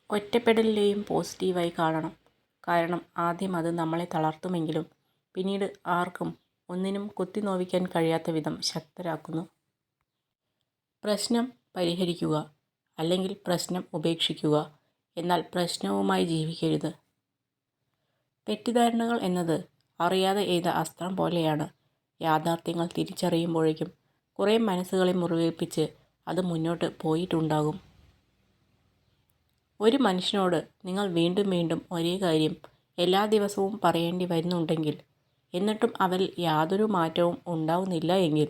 ഒറ്റപ്പെടലിനെയും പോസിറ്റീവായി കാണണം. കാരണം ആദ്യം അത് നമ്മളെ തളർത്തുമെങ്കിലും പിന്നീട് ആർക്കും ഒന്നിനും കുത്തിനോവിക്കാൻ കഴിയാത്ത വിധം ശക്തരാക്കുന്നു. പ്രശ്നം പരിഹരിക്കുക, അല്ലെങ്കിൽ പ്രശ്നം ഉപേക്ഷിക്കുക, എന്നാൽ പ്രശ്നവുമായി ജീവിക്കരുത്. തെറ്റിദ്ധാരണകൾ എന്നത് അറിയാതെ എയ്ത അസ്ത്രം പോലെയാണ്. യാഥാർത്ഥ്യങ്ങൾ തിരിച്ചറിയുമ്പോഴേക്കും കുറേ മനസ്സുകളെ മുറിവേൽപ്പിച്ച് അത് മുന്നോട്ട് പോയിട്ടുണ്ടാകും. ഒരു മനുഷ്യനോട് നിങ്ങൾ വീണ്ടും വീണ്ടും ഒരേ കാര്യം എല്ലാ ദിവസവും പറയേണ്ടി വരുന്നുണ്ടെങ്കിൽ, എന്നിട്ടും അവരിൽ യാതൊരു മാറ്റവും ഉണ്ടാവുന്നില്ല എങ്കിൽ,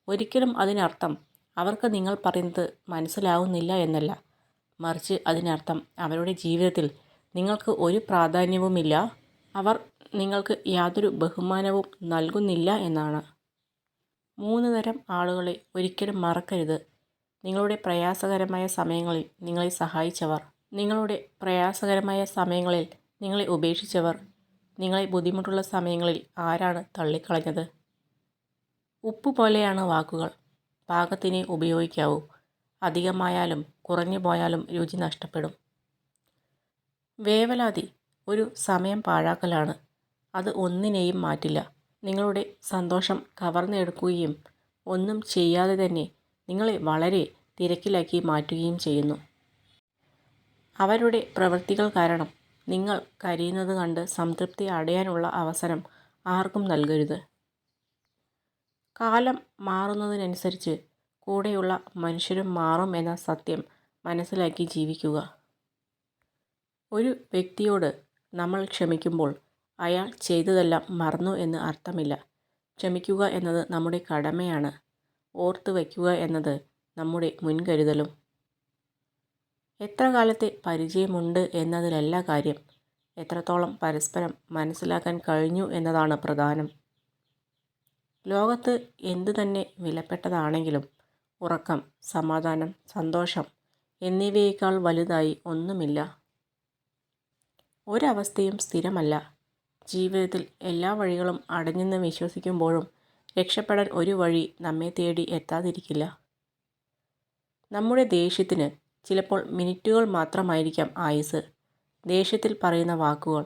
ഒരിക്കലും അതിനർത്ഥം അവർക്ക് നിങ്ങൾ പറയുന്നത് മനസ്സിലാവുന്നില്ല എന്നല്ല. മറിച്ച് അതിനർത്ഥം അവരുടെ ജീവിതത്തിൽ നിങ്ങൾക്ക് ഒരു പ്രാധാന്യവുമില്ല, അവർ നിങ്ങൾക്ക് യാതൊരു ബഹുമാനവും നൽകുന്നില്ല എന്നാണ്. 3 തരം ആളുകളെ ഒരിക്കലും മറക്കരുത്. നിങ്ങളുടെ പ്രയാസകരമായ സമയങ്ങളിൽ നിങ്ങളെ സഹായിച്ചവർ, നിങ്ങളുടെ പ്രയാസകരമായ സമയങ്ങളിൽ നിങ്ങളെ ഉപേക്ഷിച്ചവർ, നിങ്ങളെ ബുദ്ധിമുട്ടുള്ള സമയങ്ങളിൽ ആരാണ് തള്ളിക്കളഞ്ഞത്. ഉപ്പ് പോലെയാണ് വാക്കുകൾ. പാകത്തിനേ ഉപയോഗിക്കാവൂ. അധികമായാലും കുറഞ്ഞു പോയാലും രുചി നഷ്ടപ്പെടും. വേവലാതി ഒരു സമയം പാഴാക്കലാണ്. അത് ഒന്നിനെയും മാറ്റില്ല. നിങ്ങളുടെ സന്തോഷം കവർന്നെടുക്കുകയും ഒന്നും ചെയ്യാതെ തന്നെ നിങ്ങളെ വളരെ തിരക്കിലാക്കി മാറ്റുകയും ചെയ്യുന്നു. അവരുടെ പ്രവൃത്തികൾ കാരണം നിങ്ങൾ കരയുന്നത് കണ്ട് സംതൃപ്തി അടയാനുള്ള അവസരം ആർക്കും നൽകരുത്. കാലം മാറുന്നതിനനുസരിച്ച് കൂടെയുള്ള മനുഷ്യരും മാറും എന്ന സത്യം മനസ്സിലാക്കി ജീവിക്കുക. ഒരു വ്യക്തിയോട് നമ്മൾ ക്ഷമിക്കുമ്പോൾ അയാൾ ചെയ്തതെല്ലാം മറന്നു എന്ന് അർത്ഥമില്ല. ക്ഷമിക്കുക എന്നത് നമ്മുടെ കടമയാണ്. ഓർത്തു വയ്ക്കുക എന്നത് നമ്മുടെ മുൻകരുതലും. എത്ര കാലത്തെ പരിചയമുണ്ട് എന്നതിലല്ല കാര്യം, എത്രത്തോളം പരസ്പരം മനസ്സിലാക്കാൻ കഴിഞ്ഞു എന്നതാണ് പ്രധാനം. ലോകത്ത് എന്തു തന്നെ വിലപ്പെട്ടതാണെങ്കിലും ഉറക്കം, സമാധാനം, സന്തോഷം എന്നിവയേക്കാൾ വലുതായി ഒന്നുമില്ല. ഒരവസ്ഥയും സ്ഥിരമല്ല. ജീവിതത്തിൽ എല്ലാ വഴികളും അടഞ്ഞെന്ന് വിശ്വസിക്കുമ്പോഴും രക്ഷപ്പെടാൻ ഒരു വഴി നമ്മെ തേടി എത്താതിരിക്കില്ല. നമ്മുടെ ദേഷ്യത്തിന് ചിലപ്പോൾ മിനിറ്റുകൾ മാത്രമായിരിക്കാം ആയുസ്. ദേഷ്യത്തിൽ പറയുന്ന വാക്കുകൾ,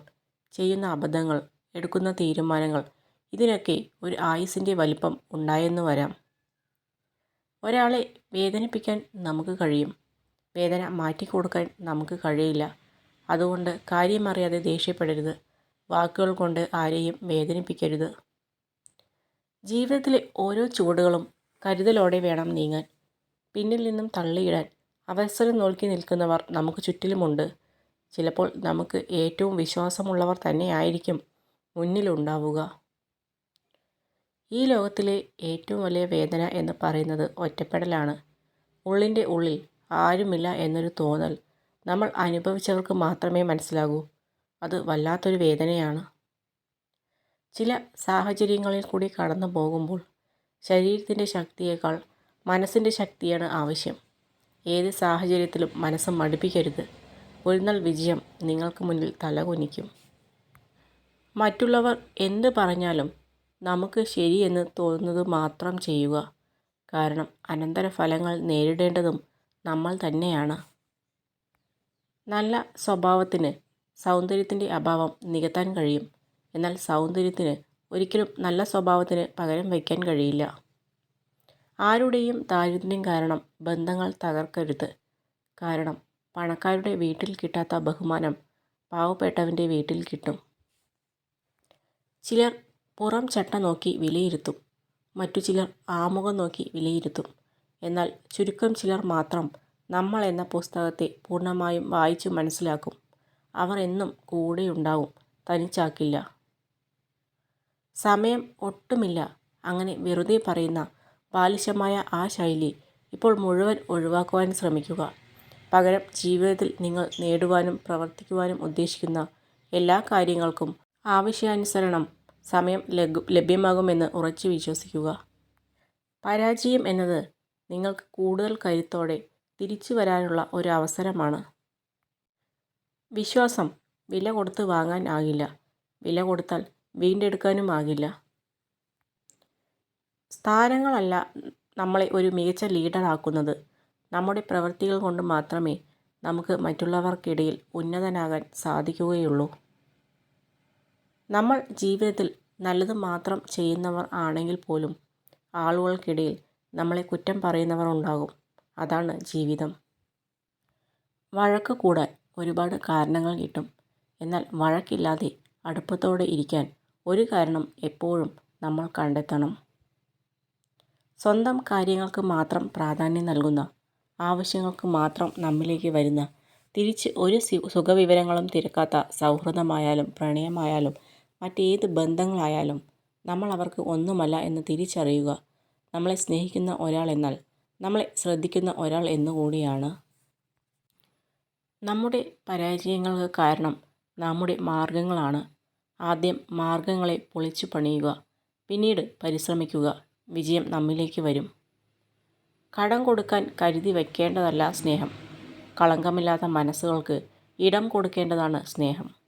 ചെയ്യുന്ന അബദ്ധങ്ങൾ, എടുക്കുന്ന തീരുമാനങ്ങൾ, ഇതിനൊക്കെ ഒരു ആയുസിൻ്റെ വലിപ്പം ഉണ്ടായെന്ന് വരാം. ഒരാളെ വേദനിപ്പിക്കാൻ നമുക്ക് കഴിയും, വേദന മാറ്റിക്കൊടുക്കാൻ നമുക്ക് കഴിയില്ല. അതുകൊണ്ട് കാര്യമറിയാതെ ദേഷ്യപ്പെടരുത്. വാക്കുകൾ കൊണ്ട് ആരെയും വേദനിപ്പിക്കരുത്. ജീവിതത്തിലെ ഓരോ ചുവടുകളും കരുതലോടെ വേണം നീങ്ങാൻ. പിന്നിൽ നിന്നും തള്ളിയിടാൻ അവസരം നോക്കി നിൽക്കുന്നവർ നമുക്ക് ചുറ്റിലുമുണ്ട്. ചിലപ്പോൾ നമുക്ക് ഏറ്റവും വിശ്വാസമുള്ളവർ തന്നെയായിരിക്കും മുന്നിലുണ്ടാവുക. ഈ ലോകത്തിലെ ഏറ്റവും വലിയ വേദന എന്ന് പറയുന്നത് ഒറ്റപ്പെടലാണ്. ഉള്ളിൻ്റെ ഉള്ളിൽ ആരുമില്ല എന്നൊരു തോന്നൽ നമ്മൾ അനുഭവിച്ചവർക്ക് മാത്രമേ മനസ്സിലാകൂ. അത് വല്ലാത്തൊരു വേദനയാണ്. ചില സാഹചര്യങ്ങളിൽ കൂടി കടന്നു പോകുമ്പോൾ ശരീരത്തിൻ്റെ ശക്തിയേക്കാൾ മനസ്സിൻ്റെ ശക്തിയാണ് ആവശ്യം. ഏത് സാഹചര്യത്തിലും മനസ്സ് മടുപ്പിക്കരുത്. ഒരു നാൾ വിജയം നിങ്ങൾക്ക് മുന്നിൽ തലകുനിക്കും. മറ്റുള്ളവർ എന്ത് പറഞ്ഞാലും നമുക്ക് ശരിയെന്ന് തോന്നുന്നത് മാത്രം ചെയ്യുക. കാരണം അനന്തരഫലങ്ങൾ നേരിടേണ്ടതും നമ്മൾ തന്നെയാണ്. നല്ല സ്വഭാവത്തിന് സൗന്ദര്യത്തിൻ്റെ അഭാവം നികത്താൻ കഴിയും. എന്നാൽ സൗന്ദര്യത്തിന് ഒരിക്കലും നല്ല സ്വഭാവത്തിന് പകരം വയ്ക്കാൻ കഴിയില്ല. ആരുടെയും ദാരിദ്ര്യം കാരണം ബന്ധങ്ങൾ തകർക്കരുത്. കാരണം പണക്കാരുടെ വീട്ടിൽ കിട്ടാത്ത ബഹുമാനം പാവപ്പെട്ടവൻ്റെ വീട്ടിൽ കിട്ടും. ചിലർ പുറം ചട്ട നോക്കി വിലയിരുത്തും, മറ്റു ചിലർ ആമുഖം നോക്കി വിലയിരുത്തും. എന്നാൽ ചുരുക്കം ചിലർ മാത്രം നമ്മൾ എന്ന പുസ്തകത്തെ പൂർണ്ണമായും വായിച്ചു മനസ്സിലാക്കും. അവർ എന്നും കൂടെയുണ്ടാവും, തനിച്ചാക്കില്ല. സമയം ഒട്ടുമില്ല. അങ്ങനെ വെറുതെ പറയുന്ന ബാലിശമായ ആ ശൈലി ഇപ്പോൾ മുഴുവൻ ഒഴിവാക്കുവാൻ ശ്രമിക്കുക. പകരം ജീവിതത്തിൽ നിങ്ങൾ നേടുവാനും പ്രവർത്തിക്കുവാനും ഉദ്ദേശിക്കുന്ന എല്ലാ കാര്യങ്ങൾക്കും ആവശ്യാനുസരണം സമയം ലഭ്യമാകുമെന്ന് ഉറച്ചു വിശ്വസിക്കുക. പരാജയം എന്നത് നിങ്ങൾക്ക് കൂടുതൽ കരുത്തോടെ തിരിച്ചു വരാനുള്ള ഒരു അവസരമാണ്. വിശ്വാസം വില കൊടുത്ത് വാങ്ങാൻ ആകില്ല. വില കൊടുത്താൽ വീണ്ടെടുക്കാനും ആകില്ല. സ്ഥാനങ്ങളല്ല നമ്മളെ ഒരു മികച്ച ലീഡർ ആക്കുന്നത്. നമ്മുടെ പ്രവൃത്തികൾ കൊണ്ട് മാത്രമേ നമുക്ക് മറ്റുള്ളവർക്കിടയിൽ ഉന്നതനാകാൻ സാധിക്കുകയുള്ളൂ. നമ്മൾ ജീവിതത്തിൽ നല്ലത് മാത്രം ചെയ്യുന്നവർ ആണെങ്കിൽ പോലും ആളുകൾക്കിടയിൽ നമ്മളെ കുറ്റം പറയുന്നവർ ഉണ്ടാകും. അതാണ് ജീവിതം. വഴക്ക് കൂടാൻ ഒരുപാട് കാരണങ്ങൾ കിട്ടും. എന്നാൽ വഴക്കില്ലാതെ അടുപ്പത്തോടെ ഇരിക്കാൻ ഒരു കാരണം എപ്പോഴും നമ്മൾ കണ്ടെത്തണം. സ്വന്തം കാര്യങ്ങൾക്ക് മാത്രം പ്രാധാന്യം നൽകുന്ന, ആവശ്യങ്ങൾക്ക് മാത്രം നമ്മിലേക്ക് വരുന്ന, തിരിച്ച് ഒരു സുഖവിവരങ്ങളും തിരക്കാത്ത സൗഹൃദമായാലും പ്രണയമായാലും മറ്റേത് ബന്ധങ്ങളായാലും നമ്മൾ അവർക്ക് ഒന്നുമല്ല എന്ന് തിരിച്ചറിയുക നമ്മളെ സ്നേഹിക്കുന്ന ഒരാൾ എന്നാൽ നമ്മളെ ശ്രദ്ധിക്കുന്ന ഒരാൾ എന്നുകൂടിയാണ്. നമ്മുടെ പരാജയങ്ങൾക്ക് കാരണം നമ്മുടെ മാർഗങ്ങളാണ്. ആദ്യം മാർഗങ്ങളെ പൊളിച്ചു പണിയുക, പിന്നീട് പരിശ്രമിക്കുക. വിജയം നമ്മിലേക്ക് വരും. കടം കൊടുക്കാൻ കരുതി വയ്ക്കേണ്ടതല്ല സ്നേഹം. കളങ്കമില്ലാത്ത മനസ്സുകൾക്ക് ഇടം കൊടുക്കേണ്ടതാണ് സ്നേഹം.